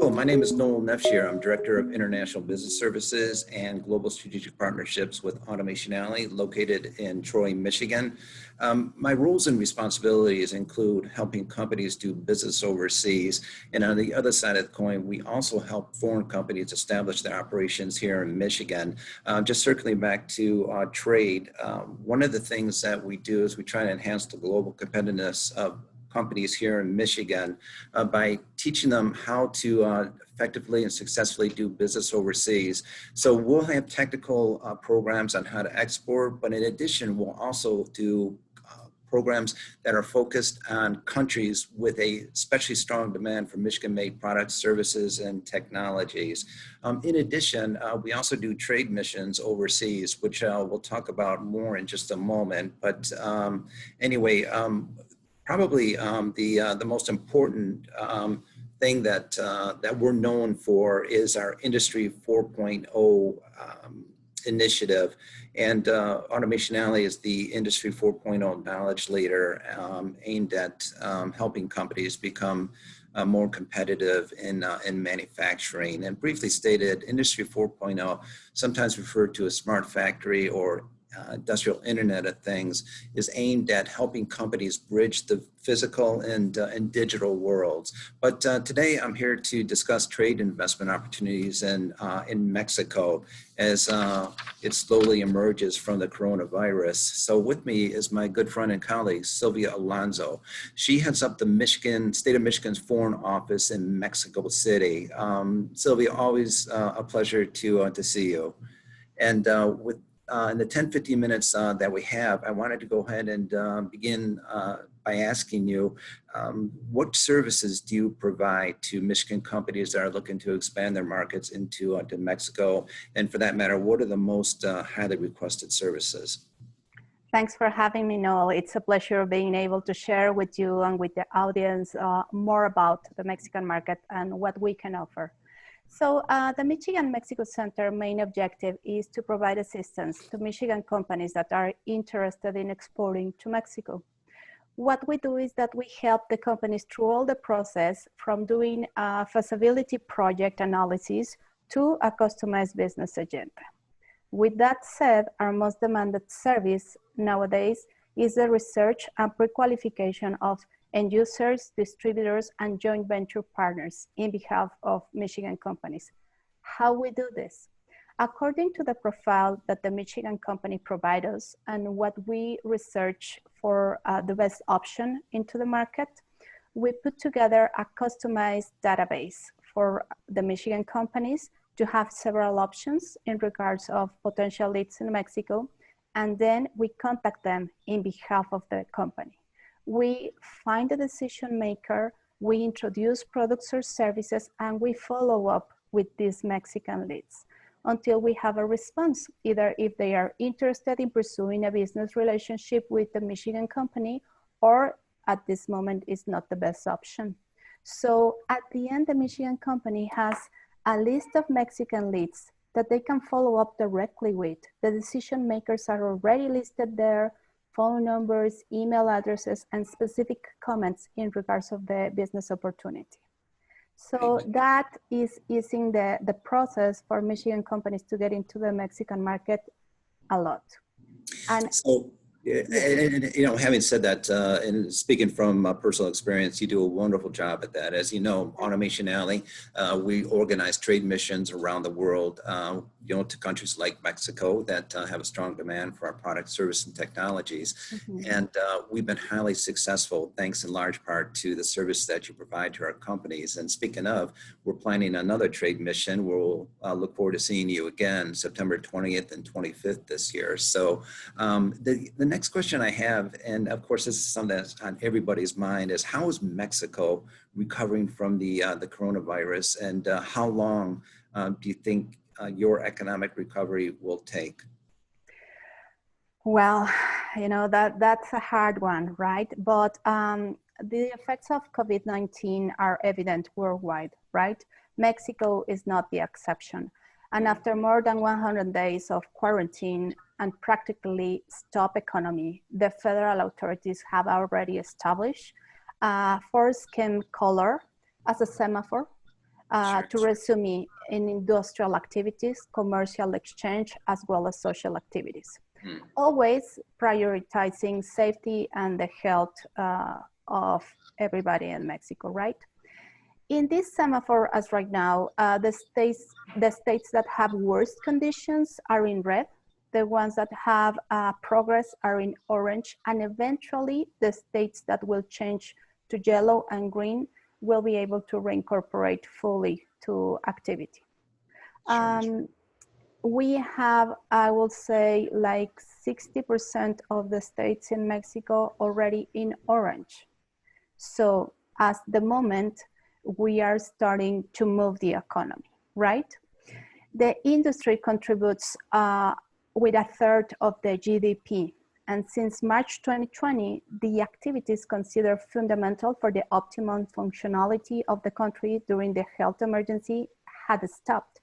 Hello, my name is Noel Nefshier. I'm Director of International Business Services and Global Strategic Partnerships with Automation Alley, located in Troy, Michigan. My roles and responsibilities include helping companies do business overseas. And on the other side of the coin, we also help foreign companies establish their operations here in Michigan. Just circling back to trade, one of the things that we do is we try to enhance the global competitiveness of companies here in Michigan by teaching them how to effectively and successfully do business overseas. So we'll have technical programs on how to export, but in addition, we'll also do programs that are focused on countries with a especially strong demand for Michigan-made products, services, and technologies. In addition, we also do trade missions overseas, which we'll talk about more in just a moment. But anyway, probably the most important thing that we're known for is our Industry 4.0 initiative. And Automation Alley is the Industry 4.0 knowledge leader aimed at helping companies become more competitive in manufacturing. And briefly stated, Industry 4.0, sometimes referred to as smart factory or industrial Internet of Things, is aimed at helping companies bridge the physical and digital worlds. But today I'm here to discuss trade investment opportunities in Mexico as it slowly emerges from the coronavirus. So with me is my good friend and colleague, Sylvia Alonso. She heads up the state of Michigan's Foreign Office in Mexico City. Sylvia, always a pleasure to see you. And in the 10-15 minutes that we have, I wanted to go ahead and begin by asking you, what services do you provide to Michigan companies that are looking to expand their markets into to Mexico? And for that matter, what are the most highly requested services? Thanks for having me, Noel. It's a pleasure being able to share with you and with the audience more about the Mexican market and what we can offer. So the Michigan-Mexico Center main objective is to provide assistance to Michigan companies that are interested in exporting to Mexico. What we do is that we help the companies through all the process from doing a feasibility project analysis to a customized business agenda. With that said, our most demanded service nowadays is the research and pre-qualification of end users, distributors, and joint venture partners in behalf of Michigan companies. How we do this? According to the profile that the Michigan company provides us and what we research for the best option into the market, we put together a customized database for the Michigan companies to have several options in regards of potential leads in Mexico, and then we contact them in behalf of the company. We find the decision maker, we introduce products or services, and we follow up with these Mexican leads until we have a response, either if they are interested in pursuing a business relationship with the Michigan company, or at this moment is not the best option. So at the end, the Michigan company has a list of Mexican leads that they can follow up directly with. The decision makers are already listed there, phone numbers, email addresses, and specific comments in regards of the business opportunity. So that is easing the process for Michigan companies to get into the Mexican market a lot. And so, and you know, having said that, and speaking from personal experience, you do a wonderful job at that. As you know, Automation Alley, we organize trade missions around the world, you know, to countries like Mexico that have a strong demand for our products, service, and technologies. Mm-hmm. And we've been highly successful, thanks in large part to the service that you provide to our companies. And speaking of, we're planning another trade mission. We'll look forward to seeing you again, September 20th and 25th this year. So the next question I have, and of course this is something that's on everybody's mind, is how is Mexico recovering from the coronavirus, and how long do you think your economic recovery will take? Well, you know, that's a hard one, right? But the effects of COVID-19 are evident worldwide, right? Mexico is not the exception. And after more than 100 days of quarantine and practically stop economy, the federal authorities have already established 4 skin color as a semaphore to resume in industrial activities, commercial exchange, as well as social activities. Always prioritizing safety and the health of everybody in Mexico, right? In this semaphore, as right now, the states that have worst conditions are in red. The ones that have progress are in orange, and eventually the states that will change to yellow and green will be able to reincorporate fully to activity. We have, I will say, like 60% of the states in Mexico already in orange. So at the moment, we are starting to move the economy, right? The industry contributes with a third of the GDP. And since March 2020, the activities considered fundamental for the optimum functionality of the country during the health emergency had stopped.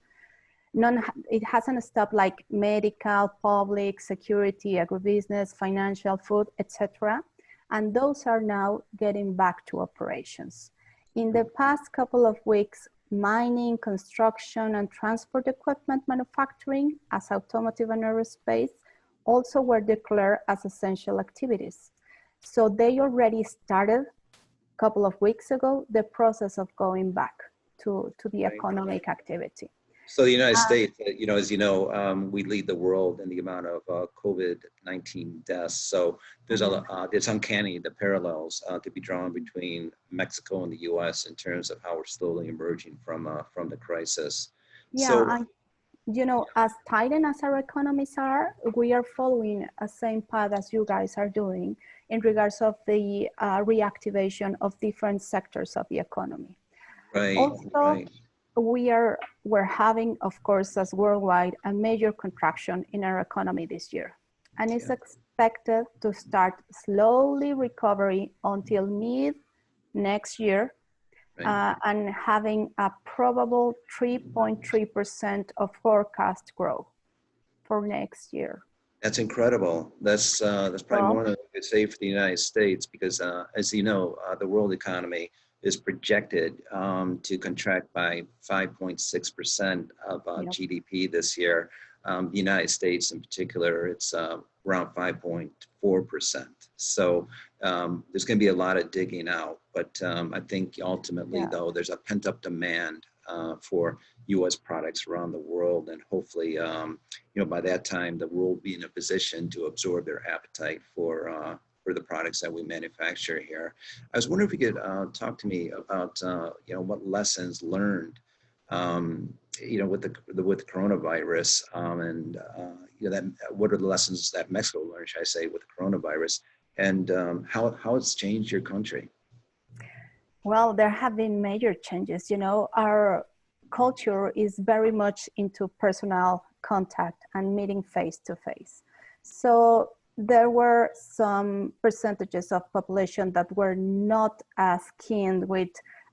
It hasn't stopped, like medical, public, security, agribusiness, financial, food, etc. And those are now getting back to operations. In the past couple of weeks, mining, construction, and transport equipment manufacturing, as automotive and aerospace, also were declared as essential activities. So they already started a couple of weeks ago the process of going back to the economic activity. So the United States, as you know, we lead the world in the amount of COVID-19 deaths. So there's it's uncanny, the parallels to be drawn between Mexico and the U.S. in terms of how we're slowly emerging from the crisis. Yeah, so, and as tightened as our economies are, we are following a same path as you guys are doing in regards of the reactivation of different sectors of the economy. Right. Also, right. we're having, of course, as worldwide, a major contraction in our economy this year. And it's expected to start slowly recovery until mid next year, and having a probable 3.3% of forecast growth for next year. That's incredible. That's probably more than we could say for the United States, because as you know, the world economy is projected to contract by 5.6% of GDP this year. The United States in particular, it's around 5.4%. So there's going to be a lot of digging out. But I think ultimately, though, there's a pent-up demand for U.S. products around the world. And hopefully, by that time, the world will be in a position to absorb their appetite for the products that we manufacture here. I was wondering if you could talk to me about, what lessons learned, with the coronavirus, and what are the lessons that Mexico learned, should I say, with the coronavirus, and how it's changed your country? Well, there have been major changes. Our culture is very much into personal contact and meeting face to face. So there were some percentages of population that were not as keen with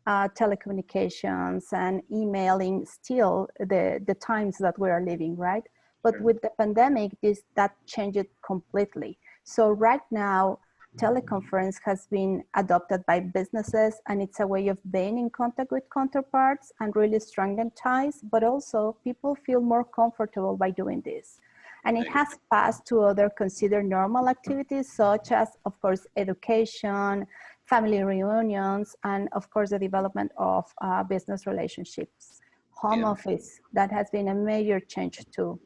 telecommunications and emailing still the times that we are living, right? But with the pandemic, that changed completely. So right now, teleconference has been adopted by businesses, and it's a way of being in contact with counterparts and really strengthen ties, but also people feel more comfortable by doing this. And it has passed to other considered normal activities, such as, of course, education, family reunions, and of course, the development of business relationships. Home office, that has been a major change too.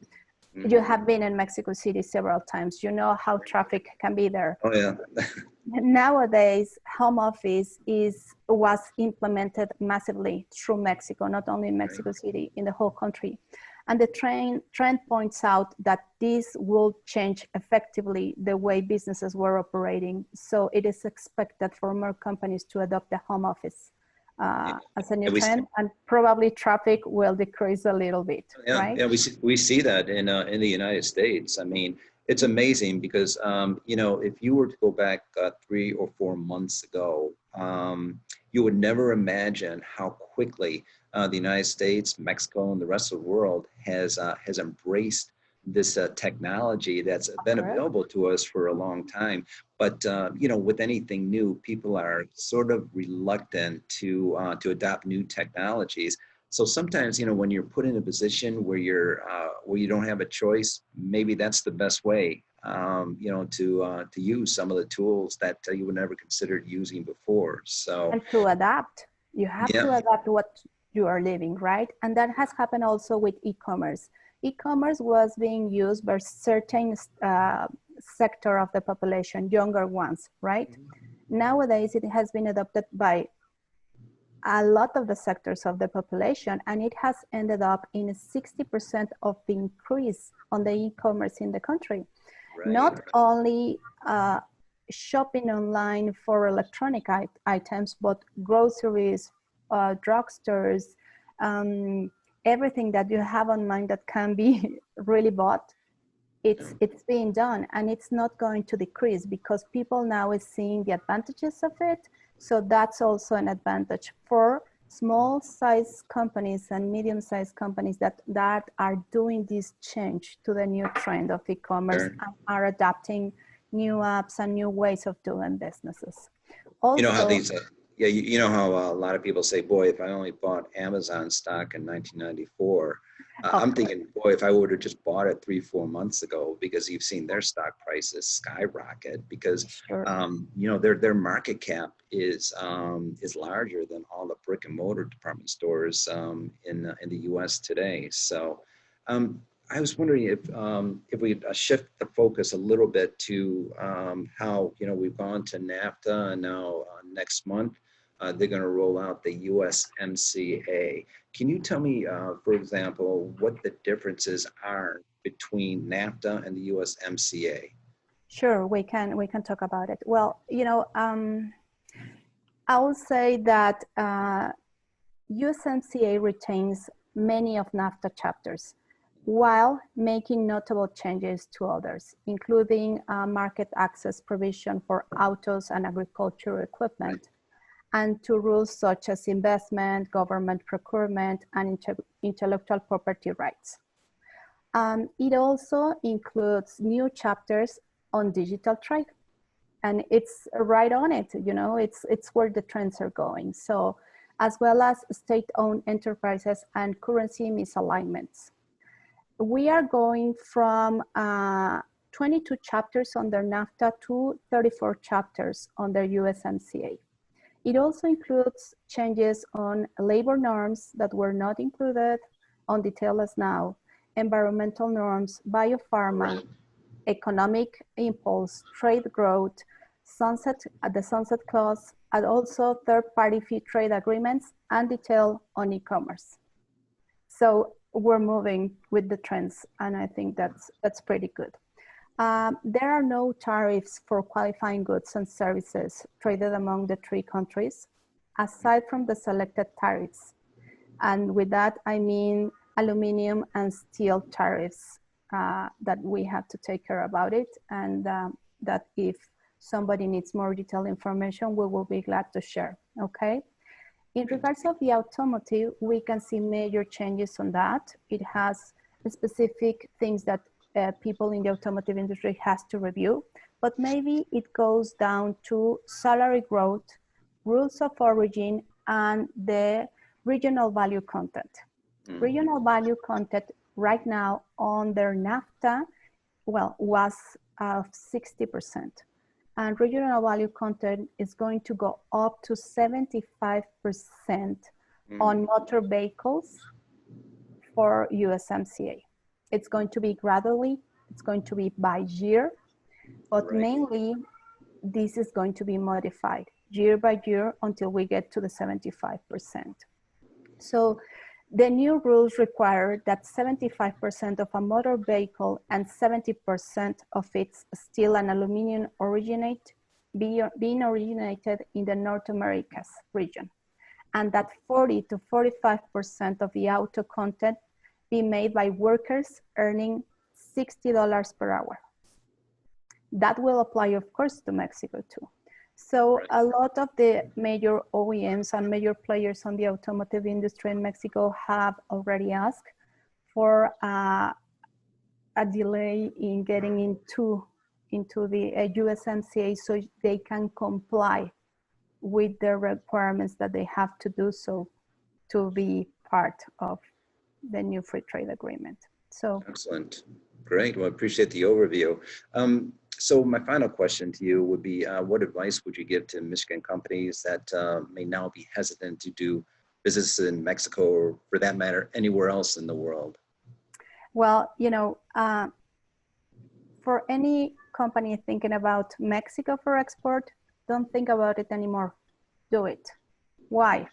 You have been in Mexico City several times. You know how traffic can be there. Oh, yeah. Nowadays, home office was implemented massively through Mexico, not only in Mexico City, in the whole country. And the trend points out that this will change effectively the way businesses were operating. So it is expected for more companies to adopt the home office as a new trend, and probably traffic will decrease a little bit, right? Yeah, we see that in the United States. I mean, it's amazing because, if you were to go back 3 or 4 months ago, you would never imagine how quickly the United States, Mexico, and the rest of the world has embraced this technology that's been available to us for a long time. But with anything new, people are sort of reluctant to adopt new technologies. So sometimes, when you're put in a position where where you don't have a choice, maybe that's the best way, to use some of the tools that you would never considered using before. So, And to adapt, you have yeah, to adapt what you are living, right? And that has happened also with e-commerce. E-commerce was being used by certain sector of the population, younger ones, right? Nowadays, it has been adopted by a lot of the sectors of the population, and it has ended up in 60% of the increase on the e-commerce in the country. right, Not right. only shopping online for electronic items, but groceries, drugstores, everything that you have online that can be really bought, it's being done, and it's not going to decrease because people now is seeing the advantages of it. So that's also an advantage for small size companies and medium sized companies that are doing this change to the new trend of e-commerce Sure. and are adapting new apps and new ways of doing businesses. You know how Also, these, yeah, you know how a lot of people say, boy, if I only bought Amazon stock in 1994, of I'm course, thinking, boy, if I would have just bought it 3-4 months ago, because you've seen their stock prices skyrocket because, sure. their market cap is larger than all the brick and mortar department stores in the U.S. today. So, I was wondering if we shift the focus a little bit to how we've gone to NAFTA, and now next month they're going to roll out the USMCA. Can you tell me, for example, what the differences are between NAFTA and the USMCA? Sure, we can talk about it. Well, I will say that USMCA retains many of NAFTA chapters, while making notable changes to others, including market access provision for autos and agricultural equipment, and to rules such as investment, government procurement, and intellectual property rights. It also includes new chapters on digital trade, and it's right on it, it's where the trends are going. So, as well as state-owned enterprises and currency misalignments. We are going from 22 chapters under NAFTA to 34 chapters under USMCA. It also includes changes on labor norms that were not included on detail as now, environmental norms, biopharma, economic impulse, trade growth, the sunset clause, and also third-party free trade agreements and detail on e-commerce. So we're moving with the trends, and I think that's pretty good. There are no tariffs for qualifying goods and services traded among the three countries, aside from the selected tariffs. And with that, I mean aluminum and steel tariffs that we have to take care about it, and that if somebody needs more detailed information, we will be glad to share, okay? In regards of the automotive, we can see major changes on that. It has specific things that people in the automotive industry has to review, but maybe it goes down to salary growth, rules of origin, and the regional value content. Regional value content right now under NAFTA, was 60%. And regional value content is going to go up to 75% on motor vehicles for USMCA. It's going to be gradually, it's going to be by year, but mainly this is going to be modified year by year until we get to the 75%. So the new rules require that 75% of a motor vehicle and 70% of its steel and aluminum being originated in the North Americas region, and that 40 to 45% of the auto content be made by workers earning $60 per hour. That will apply, of course, to Mexico too. So a lot of the major OEMs and major players on the automotive industry in Mexico have already asked for a delay in getting into the USMCA so they can comply with the requirements that they have to do so to be part of the new free trade agreement. So excellent. Great. Well, I appreciate the overview. So my final question to you would be, what advice would you give to Michigan companies that may now be hesitant to do business in Mexico, or for that matter, anywhere else in the world? well, for any company thinking about Mexico for export, don't think about it anymore. Do it. Why?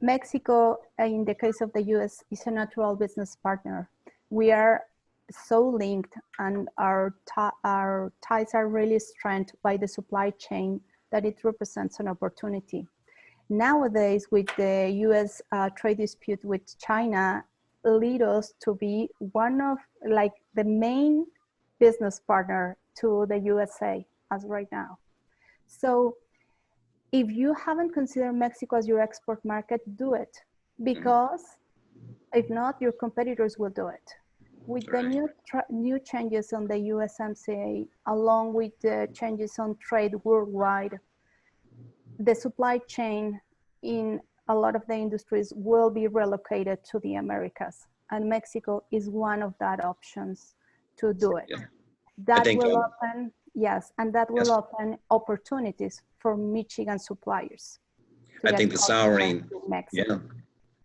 Mexico, in the case of the US, is a natural business partner. We are so linked, and our ties are really strengthened by the supply chain, that it represents an opportunity. Nowadays, with the US trade dispute with China, lead us to be one of the main business partner to the USA as right now. So if you haven't considered Mexico as your export market, do it, because if not, your competitors will do it. With the new changes on the USMCA, along with the changes on trade worldwide, the supply chain in a lot of the industries will be relocated to the Americas, and Mexico is one of that options to do it. Yeah. That will open, yes, and that will open opportunities for Michigan suppliers. I think the souring, yeah,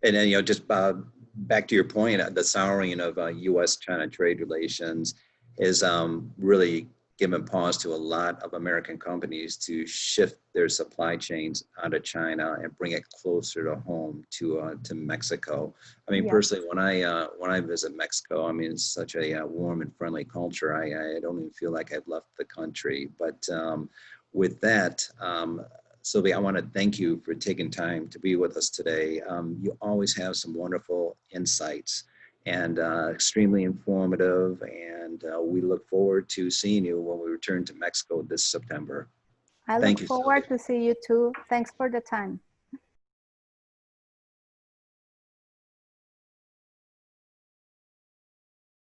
and then just back to your point, the souring of U.S.-China trade relations is really given pause to a lot of American companies to shift their supply chains out of China and bring it closer to home to Mexico. I mean, personally, when I visit Mexico, I mean, it's such a warm and friendly culture. I don't even feel like I've left the country. But with that, Sylvia, I want to thank you for taking time to be with us today. You always have some wonderful insights and extremely informative, and we look forward to seeing you when we return to Mexico this September. I look forward to see you too. Thanks for the time.